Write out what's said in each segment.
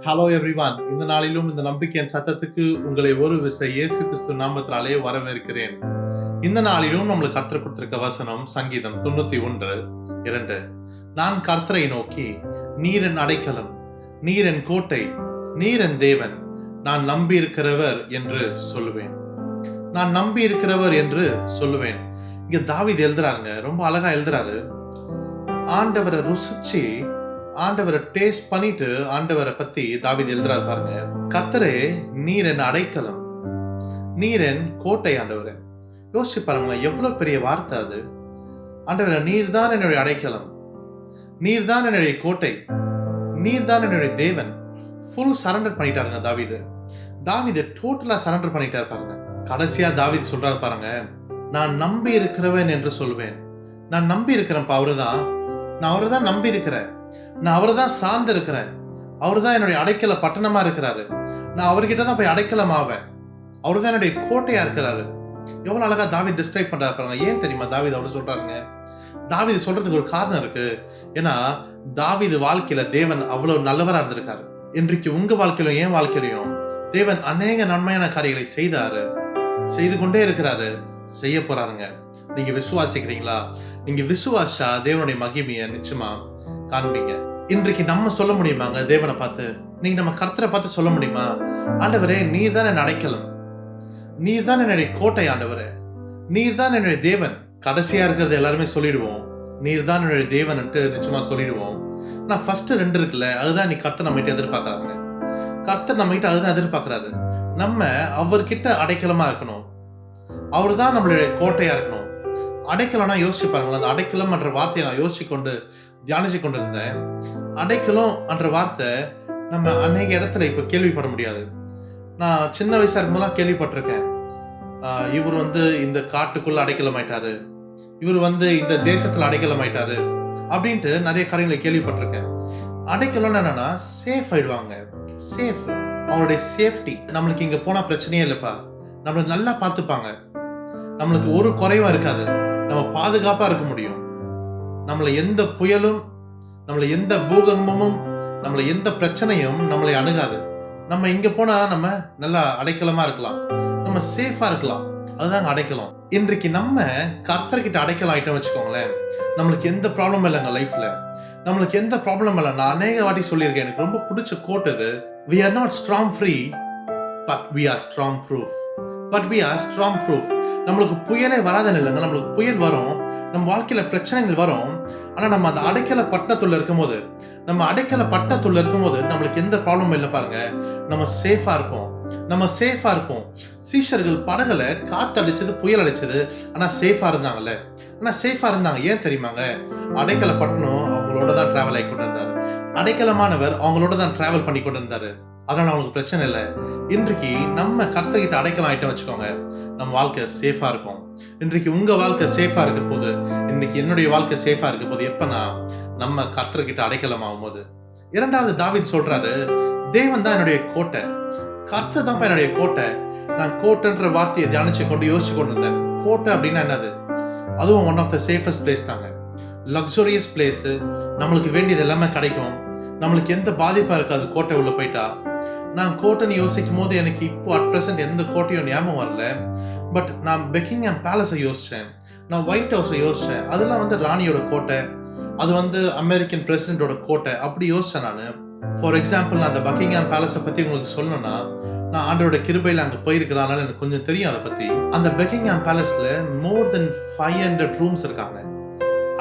Hello everyone. இந்த நாளிலும் இந்த நம்பிக்கையின் சத்தத்துக்கு உங்களை ஒரு விசை இயேசு கிறிஸ்து நாமத்தினாலே வரவேற்கிறேன். இந்த நாளிலும் நம்மளுக்கு கர்த்தர் கொடுத்திருக்க வசனம் சங்கீதம் 91:2. நான் கர்த்தரை நோக்கி, நீர் என் அடைக்கலம், நீர் என் கோட்டை, நீர் என் தேவன், நான் நம்பி இருக்கிறவர் என்று சொல்லுவேன். நான் நம்பி இருக்கிறவர் என்று சொல்லுவேன். இங்க தாவீது எழுதுறாங்க, ரொம்ப அழகா எழுதுறாரு. ஆண்டவரை ருசிச்சு, ஆண்டவரை டேஸ்ட் பண்ணிட்டு ஆண்டவரை பத்தி தாவீது எழுதுறாரு பாருங்க. கர்த்தரே, நீர் என் அடைக்கலம், நீர் என் கோட்டை. ஆண்டவரே, யோசிச்சு பாருங்களேன், எவ்வளவு பெரிய வார்த்தை அது. ஆண்டவரே, நீர் தான் என்னுடைய அடைக்கலம், நீர் தான் என்னுடைய கோட்டை, நீர் தான் என்னுடைய தேவன். ஃபுல் சரண்டர் பண்ணிட்டாருங்க தாவீது. தாவீது டோட்டலா சரண்டர் பண்ணிட்டாரு பாருங்க. கடைசியா தாவீது சொல்றாரு பாருங்க, நான் நம்பி இருக்கிறவன் என்று சொல்வேன். நான் நம்பி இருக்கிறேன், அவருதான், நான் அவரை தான் நம்பி இருக்கிறேன், நான் அவரை தான் சார்ந்து இருக்கிறேன், அவரு தான் என்னுடைய அடைக்கல பட்டணமா இருக்கிறாரு, நான் அவர்கிட்ட தான் போய் அடைக்கலம் ஆவேன், அவரு தான் என்னுடைய கோட்டையா இருக்கிறாரு. எவ்வளவு அழகா தாவீது டிஸ்கிரைப் பண்றாரு பாருங்க. ஏன் தெரியுமா தாவீது அவ்வளவு சொல்றாருங்க? தாவீது சொல்றதுக்கு ஒரு காரணம் இருக்கு. ஏன்னா தாவீது வாழ்க்கையில தேவன் அவ்வளவு நல்லவரா இருந்திருக்காரு. இன்றைக்கு உங்க வாழ்க்கையிலும் என் வாழ்க்கையிலையும் தேவன் அநேக நன்மையான காரியங்களை செய்தாரு, செய்து கொண்டே இருக்கிறாரு, செய்ய போறாருங்க. நீங்க விசுவாசிக்கிறீங்களா? நீங்க விசுவாசா தேவனுடைய மகிமையை நிச்சயமா காண்பீங்க. இன்றைக்கு நம்ம சொல்ல முடியுமாங்க தேவனை பார்த்து? நீங்க நம்ம கர்த்தரை பார்த்து சொல்ல முடியுமா? ஆண்டவரே, நீர் தான் என் அடைக்கலம், நீர் தான் என்னுடைய கோட்டை, ஆண்டவரே, நீர் தான் என்னுடைய தேவன். கடைசியா இருக்கிறது எல்லாருமே சொல்லிடுவோம், நீர் தான் என்னுடைய தேவன் நிச்சயமா சொல்லிடுவோம். ஆனா ஃபர்ஸ்ட் 2 இருக்குல்ல, அதுதான் நீ கர்த்தர் நம்ம கிட்ட எதிர்பார்க்கறாங்க. கர்த்தர் நம்ம கிட்ட அதுதான் எதிர்பார்க்கிறாரு. நம்ம அவர்கிட்ட அடைக்கலமா இருக்கணும், அவரு தான் நம்மளுடைய கோட்டையா இருக்கணும். அடைக்கலம்னா யோசிச்சு பாருங்களேன். அந்த அடைக்கலம் என்ற வார்த்தையை நான் தியானிச்சு கொண்டு இருந்தேன். அடைக்கலம் என்ற வார்த்தை நம்ம அநேக இடத்துல இப்ப கேள்விப்பட முடியாது. நான் சின்ன வயசா இருக்கும்போதெல்லாம் கேள்விப்பட்டிருக்கேன். இவர் இந்த காட்டுக்குள்ள அடைக்கலம் ஆயிட்டாரு, இவர் இந்த தேசத்துல அடைக்கலம் ஆயிட்டாரு அப்படின்ட்டு நிறைய காரியங்களை கேள்விப்பட்டிருக்கேன். அடைக்கலம் என்னன்னா சேஃப் ஆயிடுவாங்க, சேஃப், அவங்களுடைய சேஃப்டி. நம்மளுக்கு இங்க போனா பிரச்சனையே இல்லப்பா, நம்மள நல்லா பார்த்துப்பாங்க, நம்மளுக்கு ஒரு குறைவா இருக்காது, நம்ம பாதுகாப்பா இருக்க முடியும், நம்மளை எந்த புயலும், நம்மளை எந்த பூகம்பமும், நம்மளை எந்த பிரச்சனையும் நம்மளை அணுகாது. நம்ம இங்க போனா நம்ம நல்லா அடைக்கலமா இருக்கலாம், நம்ம சேஃபா இருக்கலாம். அதுதான் அடைக்கலம். இன்றைக்கு நம்ம கர்த்தர்கிட்ட அடைக்கலம் ஆயிட்டோம் வச்சுக்கோங்களேன், நம்மளுக்கு எந்த ப்ராப்ளம் இல்லைங்க லைஃப்ல, நம்மளுக்கு எந்த ப்ராப்ளம் இல்லை. நான் அநேக வாட்டி சொல்லியிருக்கேன், எனக்கு ரொம்ப பிடிச்ச கோட் இது. We are not storm free, but we are storm proof. But we are storm proof. நம்மளுக்கு புயலே வராதுன்னு இல்லைங்க, நம்மளுக்கு புயல் வரும், நம்ம வாழ்க்கையில பிரச்சனைகள் வரும். ஆனா நம்ம அந்த அடைக்கல பட்டணத்துல இருக்கும்போது, நம்மளுக்கு எந்த ப்ராப்ளமும் இல்லை பாருங்க. நம்ம சேஃபா இருப்போம், நம்ம சேஃபா இருப்போம். சீஷர்கள் படகுல காத்து அடிச்சது, புயல் அடிச்சது, ஆனா சேஃபா இருந்தாங்கல்ல, ஏன் தெரியுமாங்க? அடைக்கல பட்டணம் அவங்களோட தான் டிராவல் ஆகி கொண்டு இருந்தாரு, அடைக்கலமானவர் அவங்களோட தான் டிராவல் பண்ணி கொண்டு இருந்தாரு. அதனால அவங்களுக்கு பிரச்சனை இல்லை. இன்றைக்கு நம்ம கர்த்தர்கிட்ட அடைக்கலாம் ஆயிட்டோம் வச்சுக்கோங்க, நம்ம வாழ்க்கை சேஃபா இருக்கும். இன்றைக்கு உங்க வாழ்க்கை சேஃபா இருக்க போது, இன்னைக்கு என்னுடைய வாழ்க்கை சேஃபா இருக்க போது எப்பனா நம்ம கர்த்தர்கிட்ட அடைக்கலம் ஆகும் போது. 2வது தாவீது சொல்றாரு, தேவன் தான் என்னுடைய கோட்டை, கர்த்தர் தான் என்னுடைய கோட்டை. நான் கோட்டைன்ற வார்த்தையை தியானிச்சு கொண்டு யோசிச்சு கொண்டு இருந்தேன். கோட்டை அப்படின்னா என்னது? அதுவும் one of the safest place தாங்க, லக்ஸூரியஸ் பிளேஸ். நம்மளுக்கு வேண்டியது எல்லாமே கிடைக்கும், நம்மளுக்கு எந்த பாதிப்பா இருக்காது கோட்டை உள்ள போயிட்டா. நான் கோட்டைன்னு யோசிக்கும் போது எனக்கு இப்போ அட் பிரசன்ட் எந்த கோட்டையும் ஞாபகம் வரல. பட் நான் பெக்கிங்ஹாம் பேலஸை யோசிச்சேன், நான் ஒயிட் ஹவுஸை யோசிச்சேன். அதெல்லாம் ராணியோட கோட்டை, அது அமெரிக்கன் பிரசிடென்டோட கோட்டை, அப்படி யோசிச்சேன் நான். ஃபார் எக்ஸாம்பிள், நான் அந்த பக்கிங்ஹாம் பேலஸை பத்தி உங்களுக்கு சொல்லணும்னா, நான் ஆண்டோட கிருபையில அங்க போயிருக்கிறனால எனக்கு கொஞ்சம் தெரியும் அதை பத்தி. அந்த பக்கிங்ஹாம் பேலஸ்ல more than 500 ரூம்ஸ் இருக்காங்க.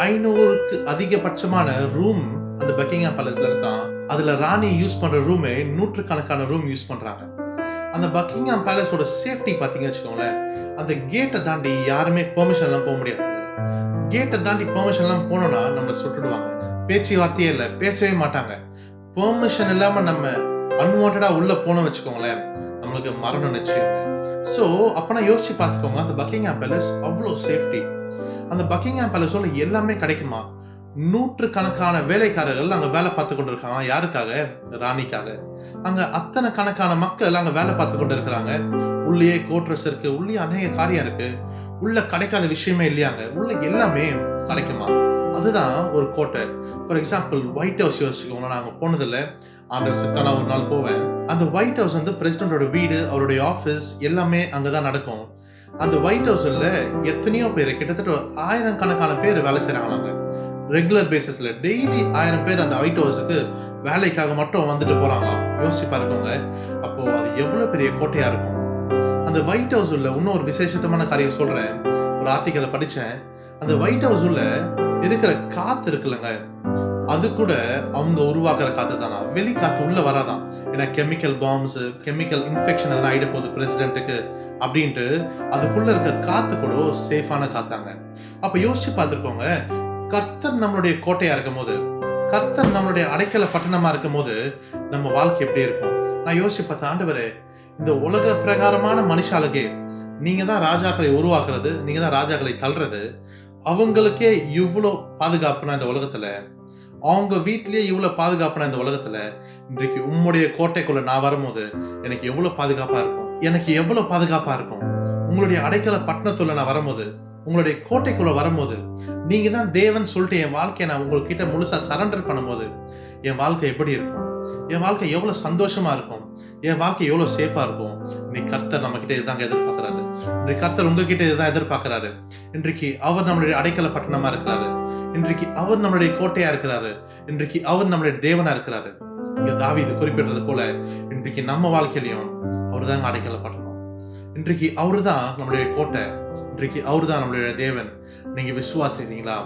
500க்கு அதிகபட்சமான ரூம் அந்த பக்கிங்ஹாம் பேலஸ்ல இருக்கான். அதுல ராணி யூஸ் பண்ற ரூமே 100கணக்கான ரூம் யூஸ் பண்றாங்க. அந்த பக்கிங்ஹாம் பேலஸோட சேஃப்டி பாத்தீங்க வச்சுக்கோங்களேன், அந்த கேட்டை தாண்டி யாருமே பெர்மிஷன் எல்லாம் போக முடியாது. கேட்டை தாண்டி பெர்மிஷன் எல்லாம் போனோம்னா நம்மளை சுட்டுடுவாங்க. பேச்சு வார்த்தையே இல்லை, பேசவே மாட்டாங்க. பெர்மிஷன் இல்லாம நம்ம அன்வான்டா உள்ள போனோம் வச்சுக்கோங்களேன், நம்மளுக்கு மரணம் நிச்சயம். சோ அப்பனா யோசிச்சு பார்த்துக்கோங்க, அந்த பக்கிங்ஹாம் பேலஸ் அவ்வளோ சேஃப்டி. அந்த பக்கிங்ஹாம் பேலஸோட எல்லாமே கிடைக்குமா? 100கணக்கான வேலைக்காரர்கள் அங்க வேலை பார்த்து கொண்டு இருக்காங்க. யாருக்காக? ராணிக்காக. அங்க அத்தனை கணக்கான மக்கள் அங்க வேலை பார்த்து கொண்டு இருக்கிறாங்க. உள்ளே கோட்ரஸ் இருக்கு, உள்ளே அநேக காரியம் இருக்கு, உள்ள கிடைக்காத விஷயமே இல்லையாங்க, உள்ள எல்லாமே கிடைக்குமா? அதுதான் ஒரு கோட்டை. ஃபார் எக்ஸாம்பிள், ஒயிட் ஹவுஸ் யோசிச்சுக்கோங்க, நாங்கள் போனதில்லை, ஆண்டவர் சித்தா நான் ஒரு நாள் போவேன். அந்த ஒயிட் ஹவுஸ் வந்து பிரசிடென்டோட வீடு, அவருடைய ஆபீஸ் எல்லாமே அங்கதான் நடக்கும். அந்த ஒயிட் ஹவுஸ்ல எத்தனையோ பேர், கிட்டத்தட்ட 1000 கணக்கான பேர் வேலை செய்யறாங்களாங்க. ரெகுலர் பேசிஸ்ல டெய்லி 1000 பேர் அந்த ஒயிட் ஹவுஸுக்கு வேலைக்காக மட்டும் வந்துட்டு போறாங்களாம். யோசிச்சு பாருங்க, அப்போ அது எவ்வளவு பெரிய கோட்டையா இருக்கும். அந்த ஒயிட் ஹவுஸ் உள்ள இன்னும் ஒரு விசேஷமான காரியம் சொல்றேன். ஒரு ஆர்டிக்கலை படிச்சேன். அந்த ஒயிட் ஹவுஸ் உள்ள இருக்கிற காத்து இருக்குல்லங்க, அது கூட அவங்க உருவாக்குற காத்து தானா, வெளி காத்து உள்ள வராதான். ஏன்னா கெமிக்கல் பாம்ஸ், கெமிக்கல் இன்ஃபெக்ஷன் எதனா ஆயிட போகுது பிரசிடென்ட்டுக்கு அப்படின்ட்டு அதுக்குள்ள இருக்க காத்து கூட ஒரு சேஃபான காத்தாங்க. அப்ப யோசிச்சு பார்த்துருக்கோங்க, கர்த்தர் நம்மளுடைய கோட்டையா இருக்கும் போது, கர்த்தர் நம்மளுடைய அடைக்கல பட்டணமா இருக்கும் போது நம்ம வாழ்க்கை எப்படி இருக்கும்? நான் யோசிச்சு பார்த்தேன், ஆண்டவரே, இந்த உலக பிரகாரமான மனுஷாளுக்கே நீங்க தான் ராஜாக்களை உருவாக்குறது, நீங்க தான் ராஜாக்களை தள்ளுறது. அவங்களுக்கே இவ்வளோ பாதுகாப்புனா இந்த உலகத்துல, அவங்க வீட்லயே இவ்வளவு பாதுகாப்புனா இந்த உலகத்துல, இன்றைக்கு உம்முடைய கோட்டைக்குள்ள நான் வரும்போது எனக்கு எவ்வளவு பாதுகாப்பா இருக்கும், எனக்கு எவ்வளவு பாதுகாப்பா இருக்கும். உங்களுடைய அடைக்கல பட்டணத்துல நான் வரும்போது, உங்களுடைய கோட்டைக்குள்ள வரும்போது, நீங்க தான் தேவன் சொல்லிட்டு என் வாழ்க்கையை நான் உங்ககிட்ட முழுசா சரண்டர் பண்ணும்போது என் வாழ்க்கை எப்படி இருக்கும்? என் வாழ்க்கை எவ்வளவு சந்தோஷமா இருக்கும், என் வாழ்க்கை எவ்வளவு சேஃபா இருக்கும். இன்னைக்கு கர்த்தர் நம்ம கிட்ட இதுதாங்க எதிர்பார்க்கிறாரு. இன்றைக்கு கர்த்தர் உங்ககிட்ட இதுதான் எதிர்பார்க்கிறாரு. இன்றைக்கு அவர் நம்மளுடைய அடைக்கல பட்டணமா இருக்கிறாரு. இன்றைக்கு அவர் நம்மளுடைய கோட்டையா இருக்கிறாரு. இன்றைக்கு அவர் நம்மளுடைய தேவனா இருக்கிறாரு. இங்க தாவீது குறிப்பிட்டது போல இன்றைக்கு நம்ம வாழ்க்கையிலையும் அவரு தாங்க அடைக்கல பட்டணம். இன்றைக்கு அவரு தான் நம்மளுடைய கோட்டை. இன்றைக்கு அவரு தான் நம்மளுடைய தேவன். நீங்க விசுவாசிக்கிறீங்களா?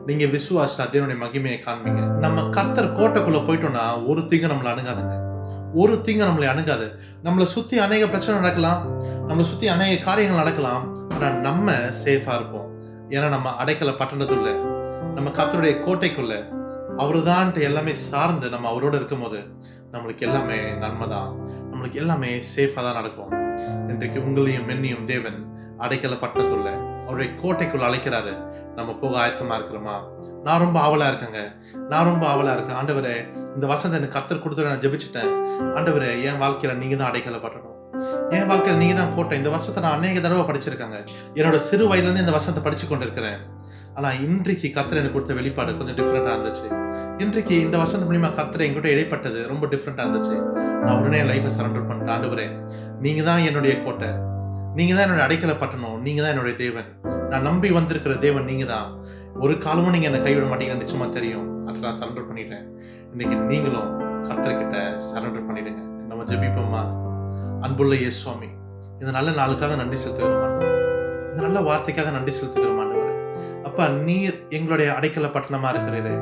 நீங்க விசுவாசா தேவனுடைய மகிமையை காண்பீங்க. நம்ம கர்த்தர் கோட்டைக்குள்ள போயிட்டோம்னா ஒரு தீங்கு நம்மளை அணுகாதுங்க. ஒரு தீங்கு நம்மளை அணுகாது. நம்மளை சுத்தி அநேக பிரச்சனை நடக்கலாம், நம்மளை சுத்தி அநேக காரியங்கள் நடக்கலாம், ஆனா நம்ம சேஃபா இருப்போம். ஏன்னா நம்ம அடைக்கல பட்டணத்துள்ள, நம்ம கர்த்தருடைய கோட்டைக்குள்ள அவருதான் எல்லாமே சார்ந்து நம்ம அவரோட இருக்கும் போது நம்மளுக்கு எல்லாமே நன்மைதான், நம்மளுக்கு எல்லாமே சேஃபா தான் நடக்கும். இன்றைக்கு உங்களையும் என்னையும் தேவன் அடைக்கல பட்டணத்துள்ள அவருடைய கோட்டைக்குள்ள அழைக்கிறாரு. நம்ம போக ஆயத்தமா இருக்கிறோமா? நான் ரொம்ப ஆவலா இருக்கேங்க. நான் ரொம்ப ஆவலா இருக்கேன். ஆண்டவரே, இந்த வசனத்தை எனக்கு கர்த்தர் கொடுத்து நான் ஜெபிச்சுட்டேன். ஆண்டவரே, என் வாழ்க்கையில நீங்க தான் அடைக்கல பட்டணம், என் வாழ்க்கையில நீங்க தான் கோட்டை. இந்த வசனத்தை நான் அநேக தடவை படிச்சிருக்காங்க. என்னோட சிறு வயதுல இருந்து இந்த வசனத்தை படிச்சு கொண்டிருக்கிறேன். ஆனா இன்றைக்கு கர்த்தர் எனக்கு கொடுத்த வெளிப்பாடு கொஞ்சம் டிஃப்ரெண்டா இருந்துச்சு. இன்றைக்கு இந்த வசனத்து மூலியமா கர்த்தர் என்கிட்ட இடைப்பட்டது ரொம்ப டிஃப்ரெண்டா இருந்துச்சு. நான் உடனே லைஃபை சரண்டர் பண்ணிட்டேன். ஆண்டவரே, நீங்க தான் என்னுடைய கோட்டை, நீங்க தான் என்னுடைய அடைக்கல பட்டணம், நீங்க தான் என்னுடைய தேவன். நான் நம்பி வந்திருக்கிற தேவன் நீங்க தான். ஒரு காலமும் நீங்க என்னை கைவிட மாட்டீங்கன்னு நிச்சயமா தெரியும். அதை நான் சரண்டர் பண்ணிட்டேன். இன்னைக்கு நீங்களும் கர்த்தர்கிட்ட சரண்டர் பண்ணிடுங்க. நம்ம ஜெபிப்போமா? அன்புள்ள இயேசுவாமி, இந்த நல்ல நாளுக்காக நன்றி செலுத்துகிறோம் ஆண்டவரே. இந்த நல்ல வார்த்தைக்காக நன்றி செலுத்துகிறோம் ஆண்டவரே. அப்பா, நீர் எங்களுடைய அடைக்கல பட்டணமா இருக்கிறீரே.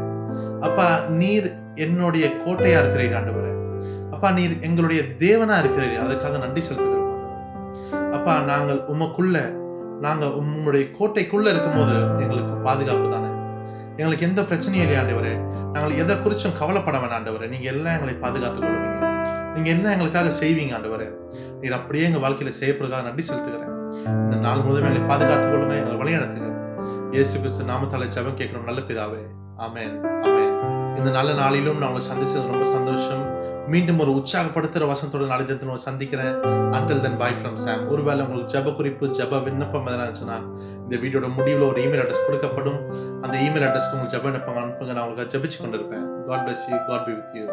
அப்பா, நீர் என்னுடைய கோட்டையா இருக்கிறீர் ஆண்டவரே. அப்பா, நீர் எங்களுடைய தேவனா இருக்கிறீர். அதுக்காக நன்றி செலுத்துகிறோம் ஆண்டவரே. அப்பா, நாங்கள் உமக்குள்ள, நாங்க உம்முடைய கோட்டைக்குள்ள இருக்கும் போது எங்களுக்கு பாதுகாப்பு தானே. எங்களுக்கு எந்த பிரச்சனையும் இல்லையா ஆண்டவரே. நாங்கள் எதை குறிச்சும் கவலைப்பட வேணாம் ஆண்டவரே. நீங்க எல்லாம் எங்களை பாதுகாத்துக் கொள்வீங்க. நீங்க எல்லாம் எங்களுக்காக செய்வீங்க ஆண்டவரே. நீர் அப்படியே எங்க வாழ்க்கையில செய்யப்படுறதுக்காக நன்றி செலுத்துகிறேன். இந்த நாள் முழுவதுமே எங்களை பாதுகாத்துக் கொள்ளுங்க, எங்களை வழி நடத்துங்க. இயேசு கிறிஸ்து நாமத்தாலே ஜெபம் கேட்கிறோம் நல்ல பிதாவே. ஆமென், ஆமென். இந்த நல்ல நாளிலும் நான் உங்களை சந்திச்சது ரொம்ப சந்தோஷம். மீண்டும் ஒரு உற்சாகப்படுத்துற வசனத்தோட நாளை தினத்தை சந்திக்கிறேன். Until then, bye from Sam. ஒருவேளை உங்களுக்கு ஜெப குறிப்பு, ஜெப விண்ணப்பம் எதனா இருந்துச்சுன்னா இந்த வீடியோட முடிவில் ஒரு இமெயில் அட்ரஸ் கொடுக்கப்படும். அந்த இமெயில் அட்ரஸ்க்கு உங்களுக்கு ஜெப விண்ணப்பம் அனுப்புங்க. நான் உங்களுக்கு ஜெபிச்சு கொண்டிருப்பேன். God bless you. God be with you.